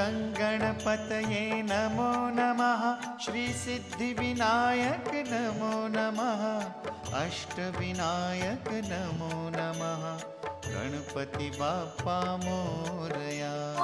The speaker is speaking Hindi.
गणपतये नमो नमः। श्रीसिद्धिविनायक नमो नमः। अष्टविनायक नमो नमः। गणपति बाप्पा मोरया।